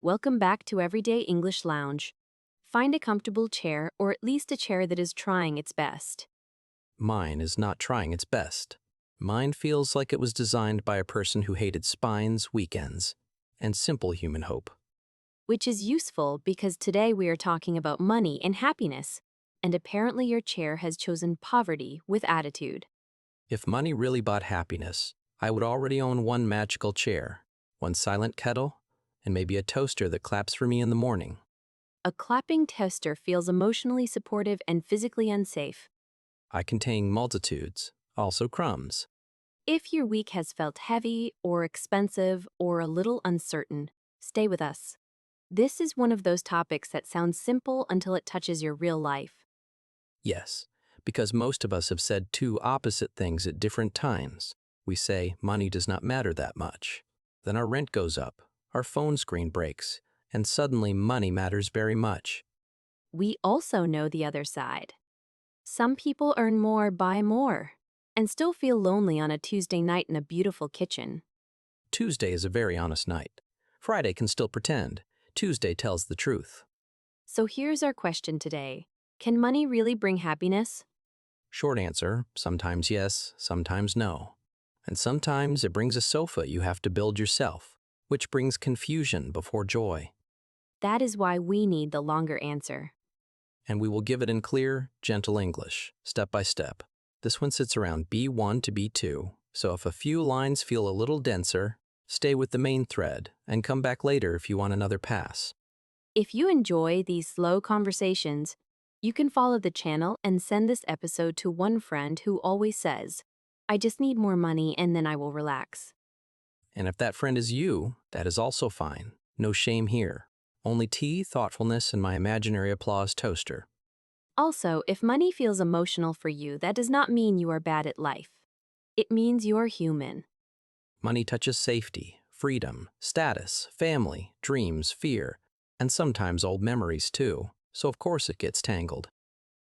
Welcome back to Everyday English Lounge. Find a comfortable chair or at least a chair that is trying its best, Mine is not trying its best. Mine feels like it was designed by a person who hated spines, weekends, and simple human hope. which is useful because today we are talking about money and happiness. And apparently, your chair has chosen poverty with attitude. If money really bought happiness, I would already own one magical chair, one silent kettle, and maybe a toaster that claps for me in the morning. A clapping toaster feels emotionally supportive and physically unsafe. I contain multitudes, also crumbs. If your week has felt heavy or expensive or a little uncertain, stay with us. This is one of those topics that sounds simple until it touches your real life. Yes, because most of us have said two opposite things at different times. We say money does not matter that much. Then our rent goes up, our phone screen breaks, and suddenly money matters very much. We also know the other side. Some people earn more, buy more, and still feel lonely on a Tuesday night in a beautiful kitchen. Tuesday is a very honest night. Friday can still pretend. Tuesday tells the truth. So here's our question today. Can money really bring happiness? Short answer, sometimes yes, sometimes no. And sometimes it brings a sofa you have to build yourself, which brings confusion before joy. That is why we need the longer answer. And we will give it in clear, gentle English, step by step. This one sits around B1 to B2, so if a few lines feel a little denser, stay with the main thread and come back later if you want another pass. If you enjoy these slow conversations, you can follow the channel and send this episode to one friend who always says, I just need more money and then I will relax. And if that friend is you, that is also fine. No shame here. Only tea, thoughtfulness, and my imaginary applause toaster. Also, if money feels emotional for you, that does not mean you are bad at life. It means you are human. Money touches safety, freedom, status, family, dreams, fear, and sometimes old memories too, so of course it gets tangled.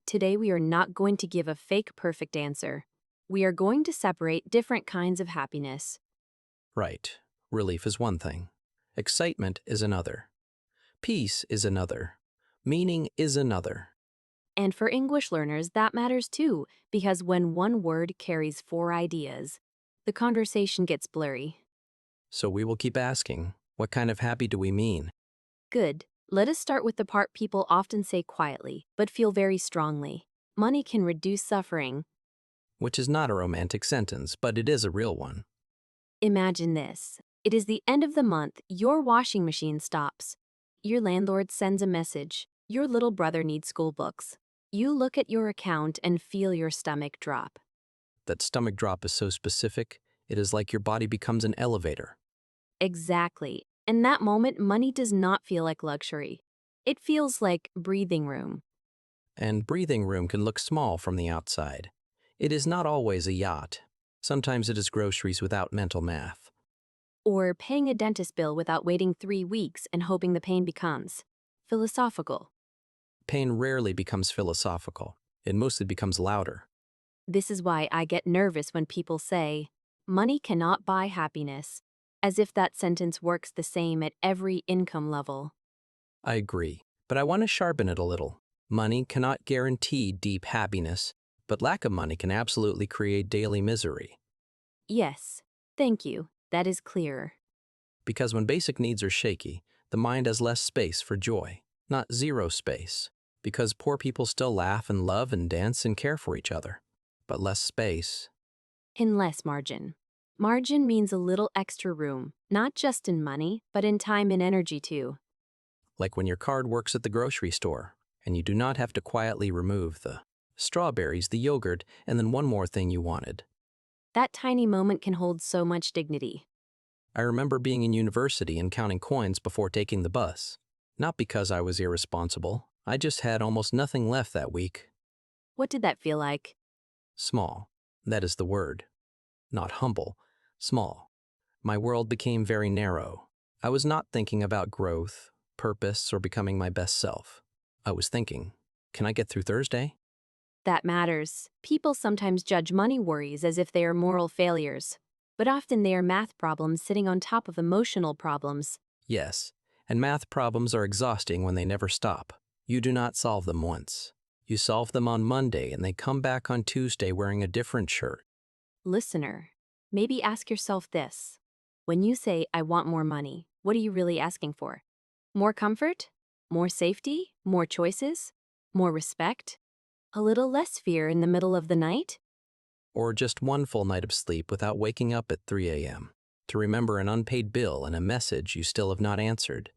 Today, we are not going to give a fake perfect answer. We are going to separate different kinds of happiness. Right, relief is one thing. Excitement is another. Peace is another. Meaning is another. And for English learners, that matters too, because when one word carries four ideas, the conversation gets blurry. So we will keep asking, what kind of happy do we mean? Good. Let us start with the part people often say quietly, but feel very strongly. Money can reduce suffering. Which is not a romantic sentence, but it is a real one. Imagine this. It is the end of the month, your washing machine stops. Your landlord sends a message. Your little brother needs school books. You look at your account and feel your stomach drop. That stomach drop is so specific, it is like your body becomes an elevator. Exactly. In that moment, money does not feel like luxury. It feels like breathing room. And breathing room can look small from the outside. It is not always a yacht. Sometimes it is groceries without mental math. Or paying a dentist bill without waiting 3 weeks and hoping the pain becomes philosophical. Pain rarely becomes philosophical. It mostly becomes louder. This is why I get nervous when people say, money cannot buy happiness, as if that sentence works the same at every income level. I agree, but I want to sharpen it a little. Money cannot guarantee deep happiness, but lack of money can absolutely create daily misery. Yes, thank you, that is clearer. Because when basic needs are shaky, the mind has less space for joy, not zero space. Because poor people still laugh and love and dance and care for each other, but less space. In less margin. Margin means a little extra room, not just in money, but in time and energy too. Like when your card works at the grocery store, and you do not have to quietly remove the strawberries, the yogurt, and then one more thing you wanted. That tiny moment can hold so much dignity. I remember being in university and counting coins before taking the bus. Not because I was irresponsible, I just had almost nothing left that week. What did that feel like? Small, that is the word. Not humble, small. My world became very narrow. I was not thinking about growth, purpose, or becoming my best self. I was thinking, can I get through Thursday? That matters. People sometimes judge money worries as if they are moral failures, but often they are math problems sitting on top of emotional problems. Yes, And math problems are exhausting when they never stop. You do not solve them once. You solve them on Monday and they come back on Tuesday wearing a different shirt. Listener, maybe ask yourself this. When you say, I want more money, what are you really asking for? More comfort? More safety? More choices? More respect? A little less fear in the middle of the night? Or just one full night of sleep without waking up at 3 a.m. to remember an unpaid bill and a message you still have not answered.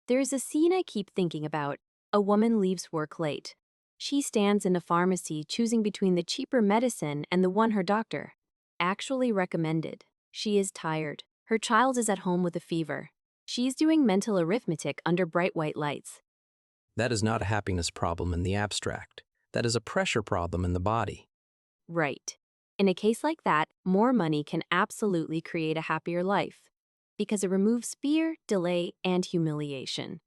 There's a scene I keep thinking about. A woman leaves work late. She stands in a pharmacy choosing between the cheaper medicine and the one her doctor actually recommended. She is tired. Her child is at home with a fever. She's doing mental arithmetic under bright white lights. That is not a happiness problem in the abstract. That is a pressure problem in the body. Right. In a case like that, more money can absolutely create a happier life because it removes fear, delay, and humiliation.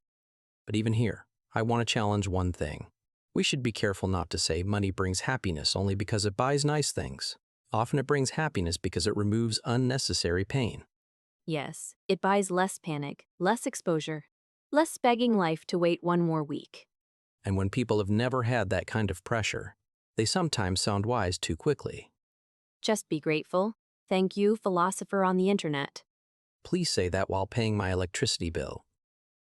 But even here, I want to challenge one thing. We should be careful not to say money brings happiness only because it buys nice things. Often it brings happiness because it removes unnecessary pain. Yes, it buys less panic, less exposure, less begging life to wait one more week. And when people have never had that kind of pressure, they sometimes sound wise too quickly. Just be grateful. Thank you, philosopher on the internet. Please say that while paying my electricity bill.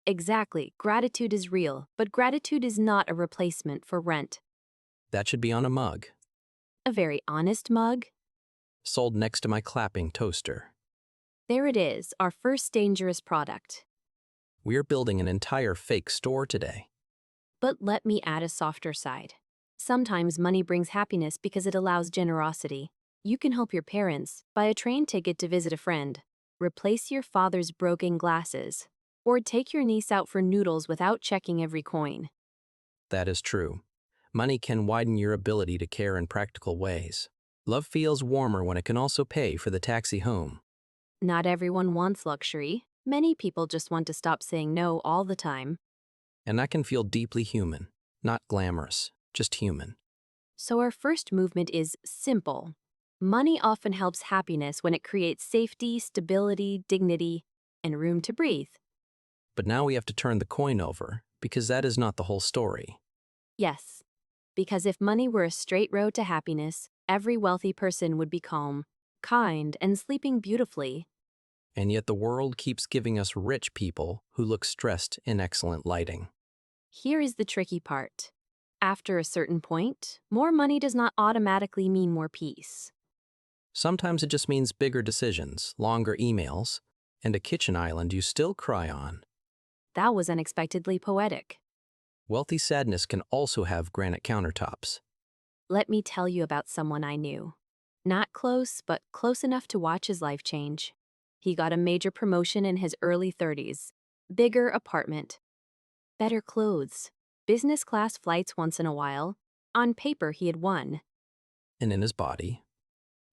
Exactly, gratitude is real, but gratitude is not a replacement for rent. That should be on a mug, A very honest mug. sold next to my clapping toaster. There it is, our first dangerous product. We are building an entire fake store today. But let me add a softer side. Sometimes money brings happiness because it allows generosity. You can help your parents, buy a train ticket to visit a friend, replace your father's broken glasses, or take your niece out for noodles without checking every coin. That is true. Money can widen your ability to care in practical ways. Love feels warmer when it can also pay for the taxi home. Not everyone wants luxury. Many people just want to stop saying no all the time. And that can feel deeply human, not glamorous, just human. So our first movement is simple. Money often helps happiness when it creates safety, stability, dignity, and room to breathe. But now we have to turn the coin over, because that is not the whole story. Yes, because if money were a straight road to happiness, every wealthy person would be calm, kind, and sleeping beautifully. And yet the world keeps giving us rich people who look stressed in excellent lighting. Here is the tricky part. After a certain point, more money does not automatically mean more peace. Sometimes it just means bigger decisions, longer emails, and a kitchen island you still cry on. That was unexpectedly poetic. Wealthy sadness can also have granite countertops. Let me tell you about someone I knew. Not close, but close enough to watch his life change. He got a major promotion in his early 30s, bigger apartment, better clothes, business class flights once in a while. On paper, he had won. And in his body,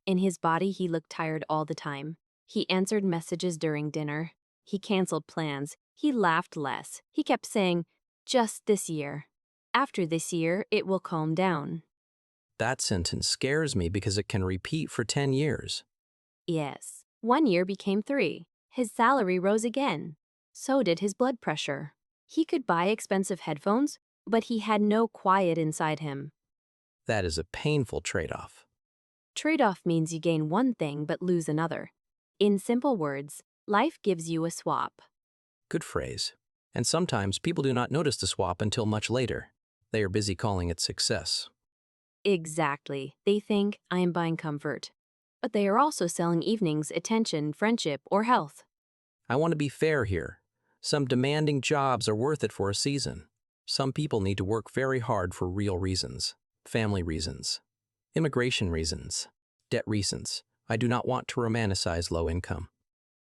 In his body, he looked tired all the time. He answered messages during dinner. He canceled plans. He laughed less. He kept saying, just this year. After this year, it will calm down. that sentence scares me because it can repeat for 10 years. Yes. 1 year became 3. His salary rose again. So did his blood pressure. He could buy expensive headphones, but he had no quiet inside him. That is a painful trade-off. Trade-off means you gain one thing but lose another. In simple words, life gives you a swap. Good phrase. And sometimes people do not notice the swap until much later. They are busy calling it success. Exactly. They think, I am buying comfort. But they are also selling evenings, attention, friendship, or health. I want to be fair here. Some demanding jobs are worth it for a season. Some people need to work very hard for real reasons. Family reasons. Immigration reasons. Debt reasons. I do not want to romanticize low income.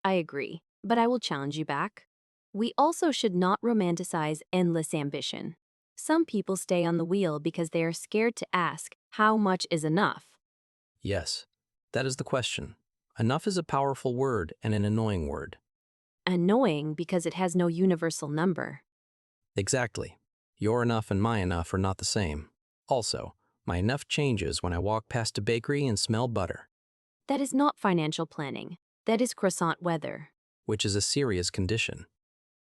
I agree, but I will challenge you back. We also should not romanticize endless ambition. Some people stay on the wheel because they are scared to ask, how much is enough? Yes, that is the question. Enough is a powerful word and an annoying word. Annoying because it has no universal number. Exactly. Your enough and my enough are not the same. Also, my enough changes when I walk past a bakery and smell butter, That is not financial planning. That is croissant weather. which is a serious condition.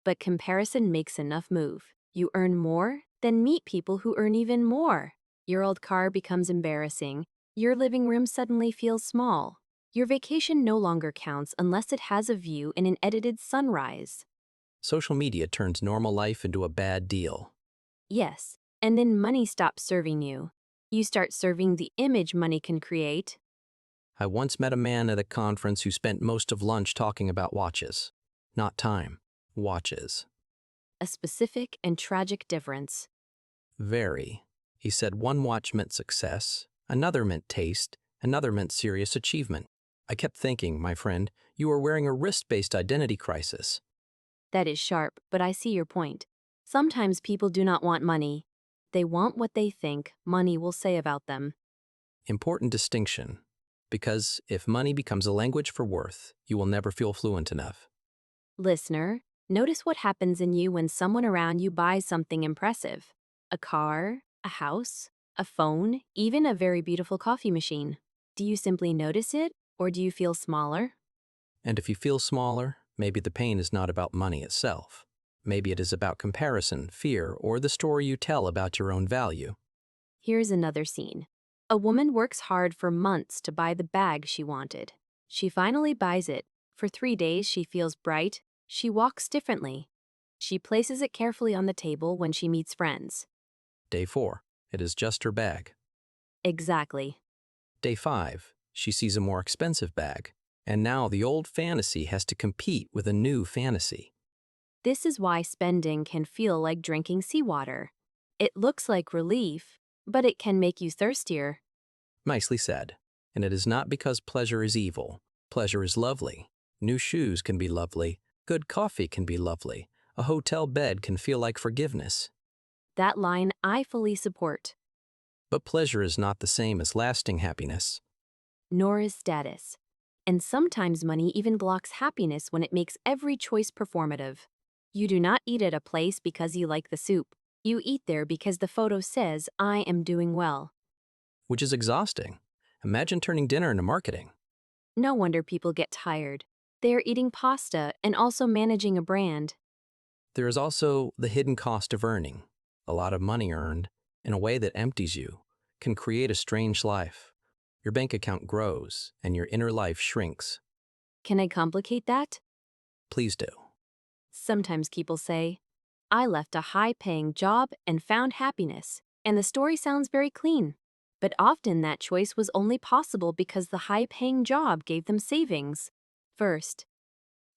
But comparison makes enough move. You earn more, then meet people who earn even more. Your old car becomes embarrassing. Your living room suddenly feels small. Your vacation no longer counts unless it has a view in an edited sunrise. Social media turns normal life into a bad deal. Yes, and then money stops serving you. You start serving the image money can create. I once met a man at a conference who spent most of lunch talking about watches. Not time, watches. A specific and tragic difference. Very. He said one watch meant success, another meant taste, another meant serious achievement. I kept thinking, my friend, you are wearing a wrist-based identity crisis. That is sharp, but I see your point. Sometimes people do not want money. They want what they think money will say about them. Important distinction. Because if money becomes a language for worth, you will never feel fluent enough. Listener, notice what happens in you when someone around you buys something impressive. A car, a house, a phone, even a very beautiful coffee machine. Do you simply notice it, or do you feel smaller? And if you feel smaller, maybe the pain is not about money itself. Maybe it is about comparison, fear, or the story you tell about your own value. Here's another scene. A woman works hard for months to buy the bag she wanted. She finally buys it. For 3 days, she feels bright. She walks differently. She places it carefully on the table when she meets friends. Day 4, it is just her bag. Exactly. Day 5, she sees a more expensive bag. And now the old fantasy has to compete with a new fantasy. This is why spending can feel like drinking seawater. It looks like relief, but it can make you thirstier. Nicely said. And it is not because pleasure is evil. Pleasure is lovely. New shoes can be lovely. Good coffee can be lovely. A hotel bed can feel like forgiveness. That line I fully support. But pleasure is not the same as lasting happiness. Nor is status. And sometimes money even blocks happiness when it makes every choice performative. You do not eat at a place because you like the soup. You eat there because the photo says, I am doing well. Which is exhausting. Imagine turning dinner into marketing. No wonder people get tired. They are eating pasta and also managing a brand. There is also the hidden cost of earning. A lot of money earned, in a way that empties you, can create a strange life. Your bank account grows, and your inner life shrinks. Can I complicate that? Please do. Sometimes people say, I left a high-paying job and found happiness, and the story sounds very clean. But often that choice was only possible because the high-paying job gave them savings. First,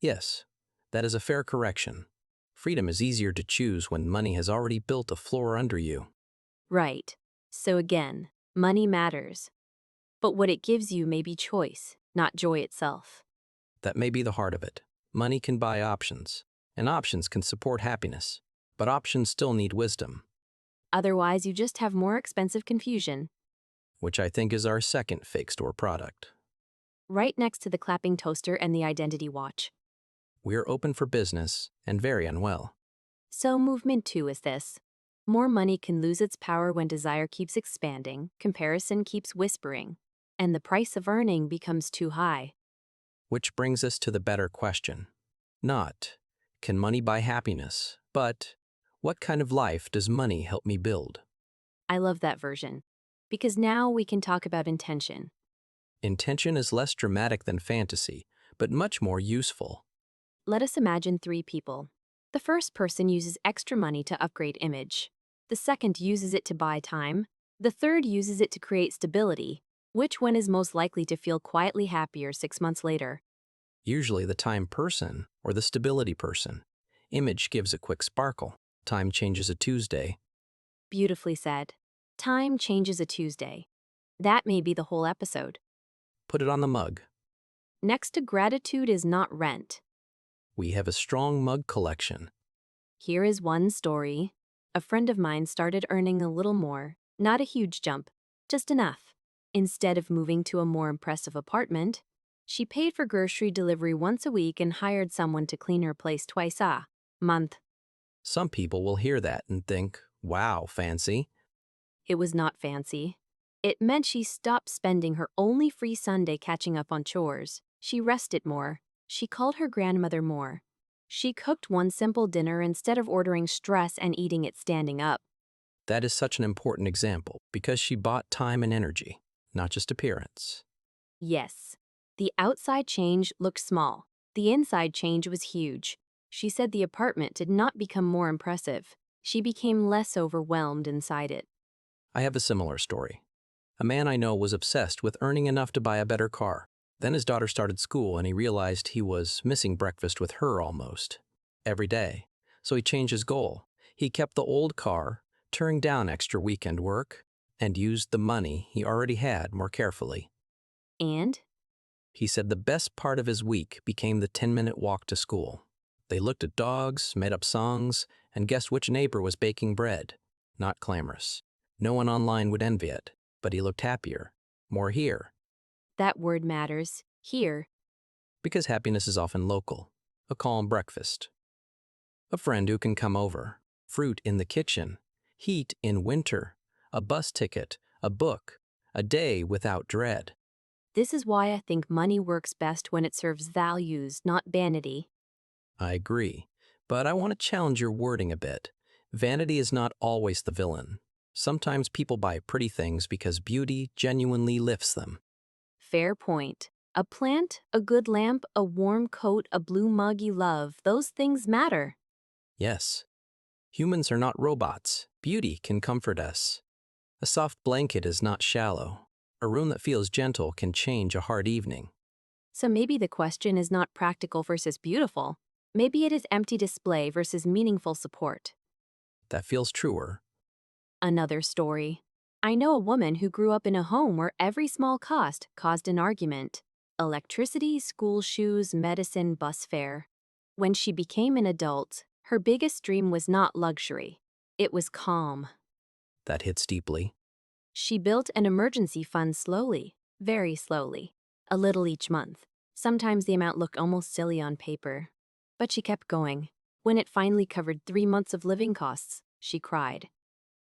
Yes, that is a fair correction. Freedom is easier to choose when money has already built a floor under you. right. So again, money matters. But what it gives you may be choice, not joy itself. That may be the heart of it. Money can buy options, and options can support happiness. But options still need wisdom, Otherwise, you just have more expensive confusion. which I think is our second fake store product. Right next to the clapping toaster and the identity watch. We are open for business and very unwell. So movement 2 is this. More money can lose its power when desire keeps expanding, comparison keeps whispering, and the price of earning becomes too high. Which brings us to the better question. Not, can money buy happiness, but what kind of life does money help me build? I love that version. Because now we can talk about intention. Intention is less dramatic than fantasy, but much more useful. Let us imagine 3 people. The first person uses extra money to upgrade image. The second uses it to buy time. The third uses it to create stability. Which one is most likely to feel quietly happier 6 months later? Usually the time person or the stability person. Image gives a quick sparkle. Time changes a Tuesday. Beautifully said. Time changes a Tuesday. That may be the whole episode. Put it on the mug. Next to gratitude is not rent. We have a strong mug collection. Here is one story. A friend of mine started earning a little more, not a huge jump, just enough. Instead of moving to a more impressive apartment, she paid for grocery delivery once a week and hired someone to clean her place twice a month. Some people will hear that and think, wow, fancy. It was not fancy. It meant she stopped spending her only free Sunday catching up on chores. She rested more. She called her grandmother more. She cooked one simple dinner instead of ordering stress and eating it standing up. That is such an important example because she bought time and energy, not just appearance. Yes. The outside change looked small. The inside change was huge. She said the apartment did not become more impressive. She became less overwhelmed inside it. I have a similar story. A man I know was obsessed with earning enough to buy a better car. Then his daughter started school and he realized he was missing breakfast with her almost every day. So he changed his goal. He kept the old car, turned down extra weekend work, and used the money he already had more carefully. And He said the best part of his week became the 10-minute walk to school. They looked at dogs, made up songs, and guessed which neighbor was baking bread. Not glamorous. No one online would envy it, but he looked happier, more here, that word matters. Here. because happiness is often local. A calm breakfast, a friend who can come over, fruit in the kitchen, heat in winter, a bus ticket, a book, a day without dread. This is why I think money works best when it serves values, not vanity. I agree, but I want to challenge your wording a bit. Vanity is not always the villain. Sometimes people buy pretty things because beauty genuinely lifts them. Fair point. A plant, a good lamp, a warm coat, a blue mug you love, those things matter. Yes, humans are not robots. Beauty can comfort us. A soft blanket is not shallow. A room that feels gentle can change a hard evening. So maybe the question is not practical versus beautiful. Maybe it is empty display versus meaningful support. That feels truer. Another story. I know a woman who grew up in a home where every small cost caused an argument. Electricity, school shoes, medicine, bus fare. When she became an adult, her biggest dream was not luxury. It was calm. That hits deeply. She built an emergency fund slowly, very slowly, a little each month. Sometimes the amount looked almost silly on paper. But she kept going. When it finally covered 3 months of living costs, she cried.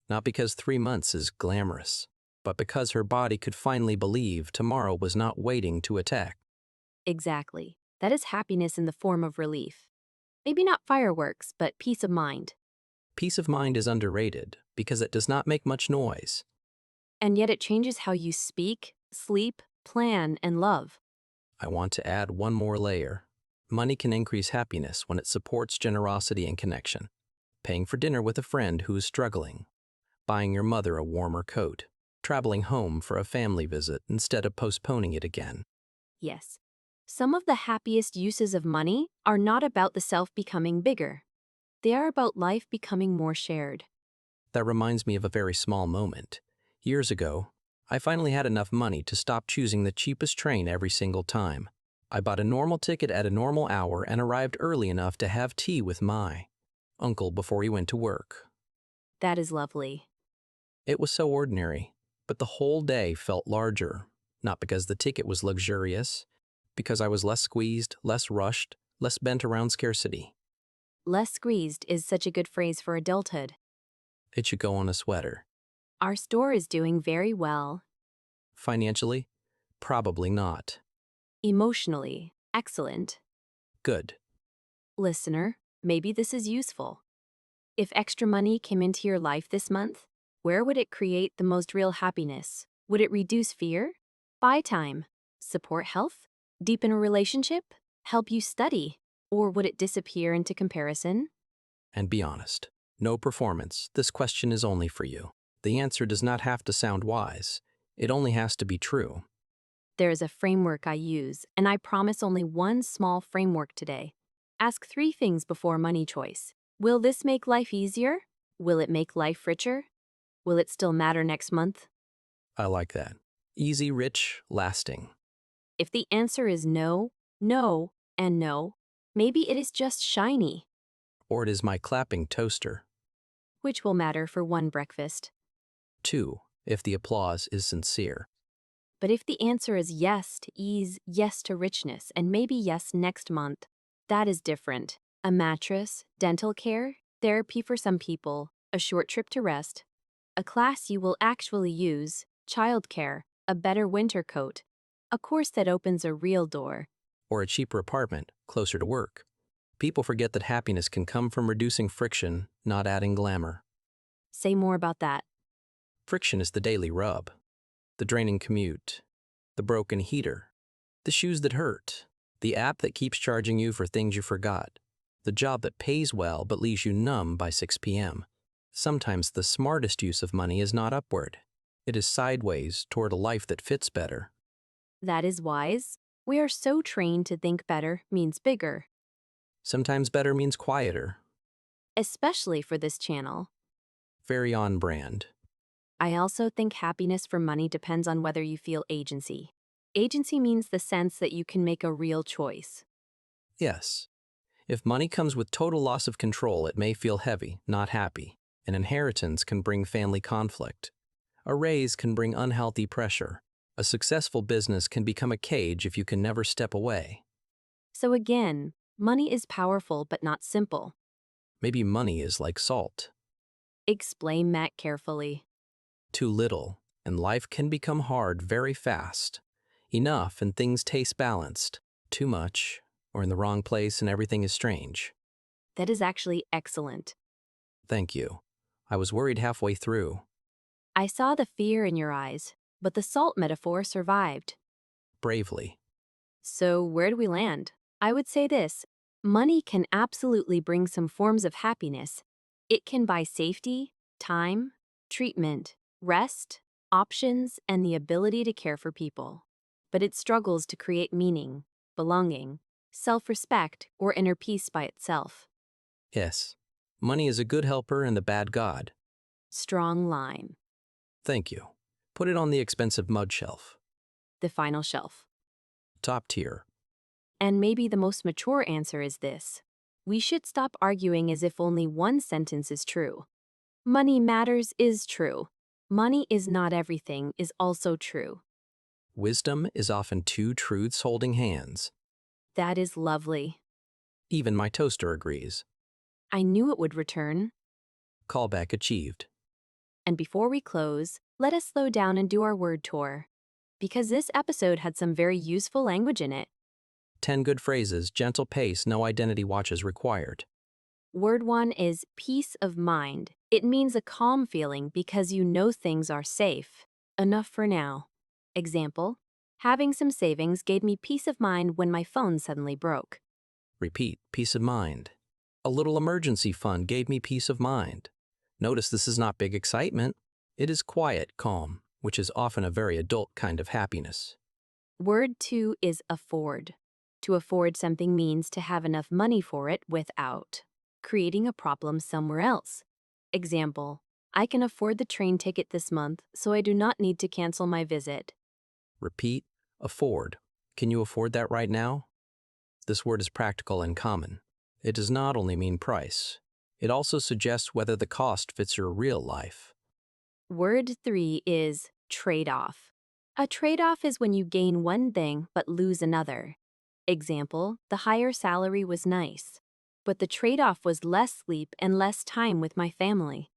Not because 3 months is glamorous, but because her body could finally believe tomorrow was not waiting to attack. Exactly. That is happiness in the form of relief. Maybe not fireworks, but peace of mind. Peace of mind is underrated because it does not make much noise. And yet it changes how you speak, sleep, plan, and love. I want to add one more layer. Money can increase happiness when it supports generosity and connection. Paying for dinner with a friend who is struggling, buying your mother a warmer coat, traveling home for a family visit instead of postponing it again. Yes. Some of the happiest uses of money are not about the self becoming bigger. They are about life becoming more shared. That reminds me of a very small moment. Years ago, I finally had enough money to stop choosing the cheapest train every single time. I bought a normal ticket at a normal hour and arrived early enough to have tea with my uncle before he went to work. That is lovely. It was so ordinary, but the whole day felt larger, not because the ticket was luxurious, because I was less squeezed, less rushed, less bent around scarcity. Less squeezed is such a good phrase for adulthood. It should go on a sweater. Our store is doing very well. Financially? Probably not. Emotionally, excellent. Good. Listener, maybe this is useful. If extra money came into your life this month, where would it create the most real happiness? Would it reduce fear? Buy time? Support health? Deepen a relationship? Help you study? Or would it disappear into comparison? And be honest. No performance. This question is only for you. The answer does not have to sound wise. It only has to be true. There is a framework I use, and I promise only one small framework today. Ask 3 things before money choice. Will this make life easier? Will it make life richer? Will it still matter next month? I like that. Easy, rich, lasting. If the answer is no, no, and no, maybe it is just shiny, Or it is my clapping toaster. which will matter for one breakfast. 2. If the applause is sincere. But if the answer is yes to ease, yes to richness, and maybe yes next month, that is different. A mattress, dental care, therapy for some people, a short trip to rest, a class you will actually use, childcare, a better winter coat, a course that opens a real door. Or a cheaper apartment closer to work. People forget that happiness can come from reducing friction, not adding glamour. Say more about that. Friction is the daily rub, the draining commute, the broken heater, the shoes that hurt, the app that keeps charging you for things you forgot, the job that pays well but leaves you numb by 6 p.m. Sometimes the smartest use of money is not upward. It is sideways toward a life that fits better. That is wise. We are so trained to think better means bigger, Sometimes better means quieter, especially for this channel. very on brand. I also think happiness for money depends on whether you feel agency. Agency means the sense that you can make a real choice. Yes. If money comes with total loss of control, it may feel heavy, not happy. An inheritance can bring family conflict. A raise can bring unhealthy pressure. A successful business can become a cage if you can never step away. So again, money is powerful but not simple. Maybe money is like salt. Explain that carefully. Too little, and life can become hard very fast. Enough, and things taste balanced. Too much, or in the wrong place and everything is strange. That is actually excellent. Thank you. I was worried halfway through. I saw the fear in your eyes, but the salt metaphor survived. Bravely. So where do we land? I would say this. Money can absolutely bring some forms of happiness. It can buy safety, time, treatment, rest, options, and the ability to care for people. But it struggles to create meaning, belonging, self-respect, or inner peace by itself. Yes. Money is a good helper and a bad god. Strong line. Thank you. Put it on the expensive mud shelf. The final shelf. Top tier. And maybe the most mature answer is this. We should stop arguing as if only one sentence is true. Money matters is true. Money is not everything is also true. Wisdom is often two truths holding hands. That is lovely. Even my toaster agrees. I knew it would return. Callback achieved. And before we close, let us slow down and do our word tour. Because this episode had some very useful language in it. 10 good phrases, gentle pace, no identity watches required. Word 1 is peace of mind. It means a calm feeling because you know things are safe. Enough for now. Example, having some savings gave me peace of mind when my phone suddenly broke. Repeat, peace of mind. A little emergency fund gave me peace of mind. Notice this is not big excitement. It is quiet calm, which is often a very adult kind of happiness. Word 2 is afford. To afford something means to have enough money for it without creating a problem somewhere else. Example, I can afford the train ticket this month, so I do not need to cancel my visit. Repeat, afford. Can you afford that right now? This word is practical and common. It does not only mean price. It also suggests whether the cost fits your real life. Word 3 is trade-off. A trade-off is when you gain one thing but lose another. Example, the higher salary was nice, but the trade-off was less sleep and less time with my family.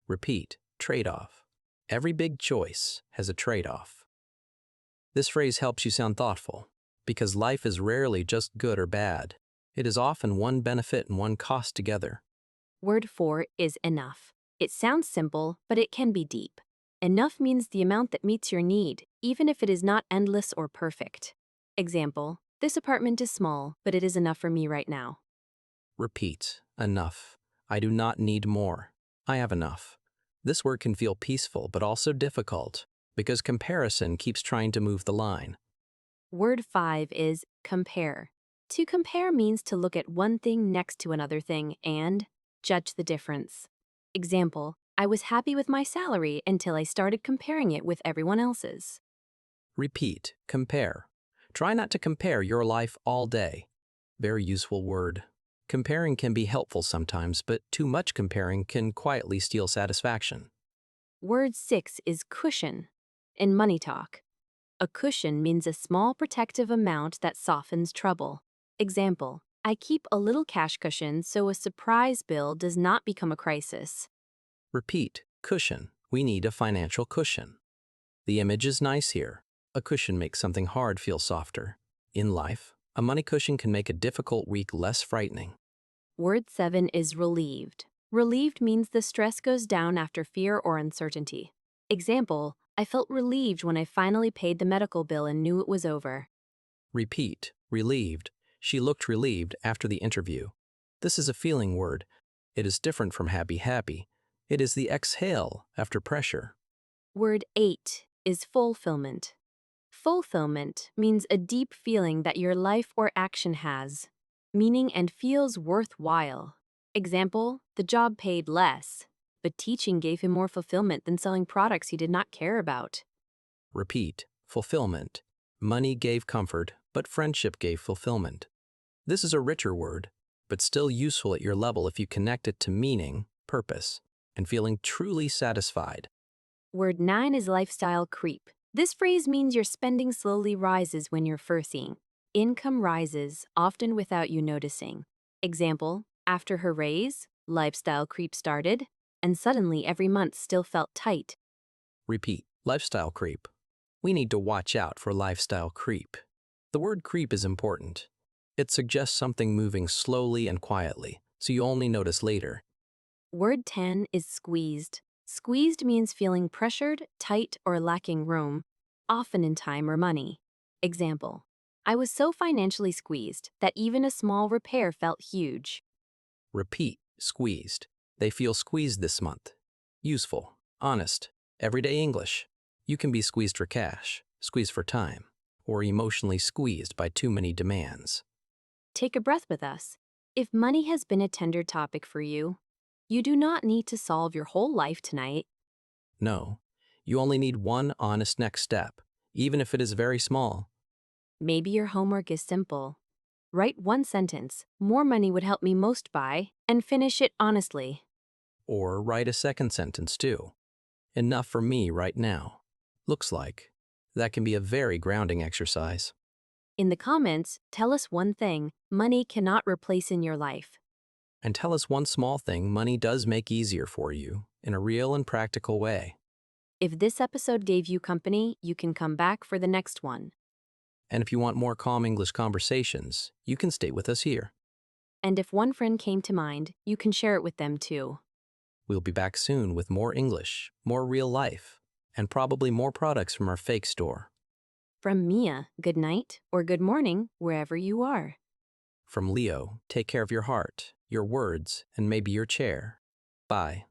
Repeat, trade-off. Every big choice has a trade-off. This phrase helps you sound thoughtful, because life is rarely just good or bad. It is often one benefit and one cost together. Word 4 is enough. It sounds simple, but it can be deep. Enough means the amount that meets your need, even if it is not endless or perfect. Example, this apartment is small, but it is enough for me right now. Repeat, enough. I do not need more. I have enough. This word can feel peaceful but also difficult, because comparison keeps trying to move the line. Word 5 is compare. To compare means to look at one thing next to another thing and judge the difference. Example, I was happy with my salary until I started comparing it with everyone else's. Repeat, compare. Try not to compare your life all day. Very useful word. Comparing can be helpful sometimes, but too much comparing can quietly steal satisfaction. Word 6 is cushion. In money talk, a cushion means a small protective amount that softens trouble. Example, I keep a little cash cushion so a surprise bill does not become a crisis. Repeat, cushion. We need a financial cushion. The image is nice here. A cushion makes something hard feel softer. In life, a money cushion can make a difficult week less frightening. Word 7 is relieved. Relieved means the stress goes down after fear or uncertainty. Example, I felt relieved when I finally paid the medical bill and knew it was over. Repeat, relieved. She looked relieved after the interview. This is a feeling word. It is different from happy happy. It is the exhale after pressure. Word 8 is fulfillment. Fulfillment means a deep feeling that your life or action has meaning and feels worthwhile. Example, the job paid less, but teaching gave him more fulfillment than selling products he did not care about. Repeat, fulfillment. Money gave comfort, but friendship gave fulfillment. This is a richer word, but still useful at your level if you connect it to meaning, purpose, and feeling truly satisfied. Word 9 is lifestyle creep. This phrase means your spending slowly rises when you're fursing. Income rises, often without you noticing. Example, after her raise, lifestyle creep started, and suddenly every month still felt tight. Repeat, lifestyle creep. We need to watch out for lifestyle creep. The word creep is important. It suggests something moving slowly and quietly, so you only notice later. Word 10 is squeezed. Squeezed means feeling pressured, tight, or lacking room, often in time or money. Example, I was so financially squeezed that even a small repair felt huge. Repeat, squeezed. They feel squeezed this month. Useful, honest, everyday English. You can be squeezed for cash, squeezed for time, or emotionally squeezed by too many demands. Take a breath with us. If money has been a tender topic for you, you do not need to solve your whole life tonight. No, you only need one honest next step, even if it is very small. Maybe your homework is simple. Write one sentence, more money would help me most buy, and finish it honestly. Or write a second sentence too. Enough for me right now. Looks like. That can be a very grounding exercise. In the comments, tell us one thing money cannot replace in your life. And tell us one small thing money does make easier for you in a real and practical way. If this episode gave you company, you can come back for the next one. And if you want more calm English conversations, you can stay with us here. And if one friend came to mind, you can share it with them too. We'll be back soon with more English, more real life, and probably more products from our fake store. From Mia, good night or good morning, wherever you are. From Leo, take care of your heart, your words, and maybe your chair. Bye.